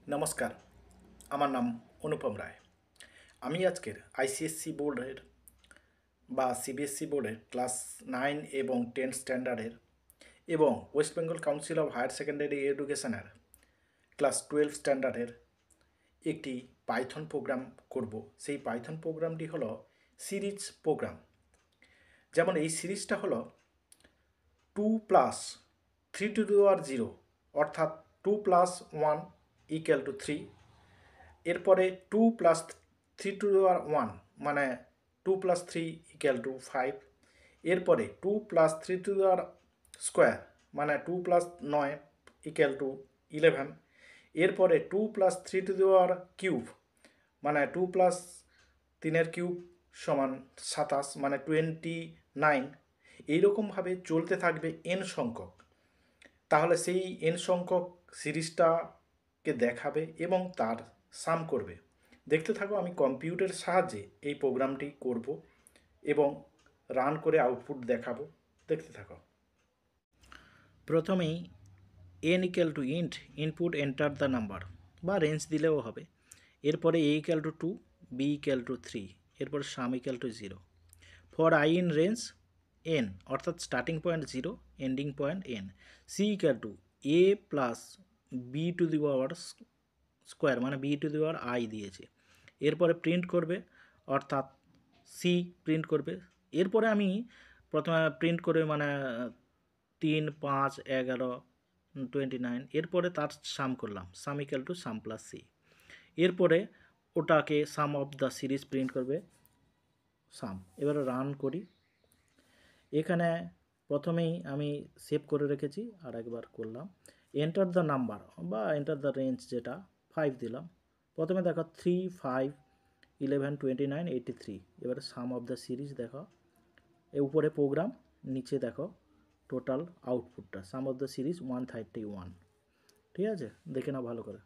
নমস্কার, আমার নাম অনুপম রায়। আমি আজকের আইসিএসসি বোর্ডের বা সিবিএসসি বোর্ডের ক্লাস 9 এবং 10 স্ট্যান্ডার্ডের এবং West Bengal Council of Higher Secondary এডুকেশনের ক্লাস 12 স্ট্যান্ডার্ডের একটি পাইথন প্রোগ্রাম করব। সেই পাইথন প্রোগ্রামটি হলো সিরিজ প্রোগ্রাম। যেমন এই সিরিজটা হলো 2 প্লাস 3 টু দি পাওয়ার 0, অর্থাৎ 2 প্লাস 1 ইকুয়াল টু 3। এরপরে 2 প্লাস 3 টু দি পাওয়ার 1 মানে 2 প্লাস 3 ইকুয়াল টু 5। এরপরে 2 plus 3 two the power square মানে 2 প্লাস 9 ইকুয়াল টু 11। এরপরে 2 plus 3 two the power cube মানে 2 প্লাস 3 কিউব সমান 27 মানে 29। এইরকমভাবে চলতে থাকবে এন সংখ্যক। তাহলে সেই এন সংখ্যক সিরিজটাকে দেখাবে এবং তার সাম করবে। দেখতে থাকো, আমি কম্পিউটারের সাহায্যে এই প্রোগ্রামটি করব এবং রান করে আউটপুট দেখাবো। দেখতে থাকো। প্রথমেই n equal to int input enter the number বা রেঞ্জ দিলেও হবে। এরপরে a equal to 2, b equal to 3, এরপর sum equal to 0। For i in range n অর্থাৎ starting point 0, ending point n. C equal to a plus b to the power square মানে b to the power i দিয়েছে। এরপরে print করবে অর্থাৎ C print করবে। এরপরে আমি প্রথমে প্রিন্ট করবে মানে 3, 5, 11, 29। এরপরে তার সাম করলাম, sum equal to sum plus C. এরপরে ওটাকে sum of the series print করবে, সাম। এবারে রান করি। এখানে প্রথমেই আমি সেভ করে রেখেছি, আর একবার করলাম। এন্টার দ্য নাম্বার বা এন্টার দ্য রেঞ্জ যেটা 5 দিলাম। প্রথমে দেখো 3, 5, 11, 29, 83। এবারে সাম অফ দ্য সিরিজ দেখো, এ উপরে প্রোগ্রাম, নিচে দেখো টোটাল আউটপুটটা। Sum of the series 131। ঠিক আছে, দেখে নাও ভালো করে।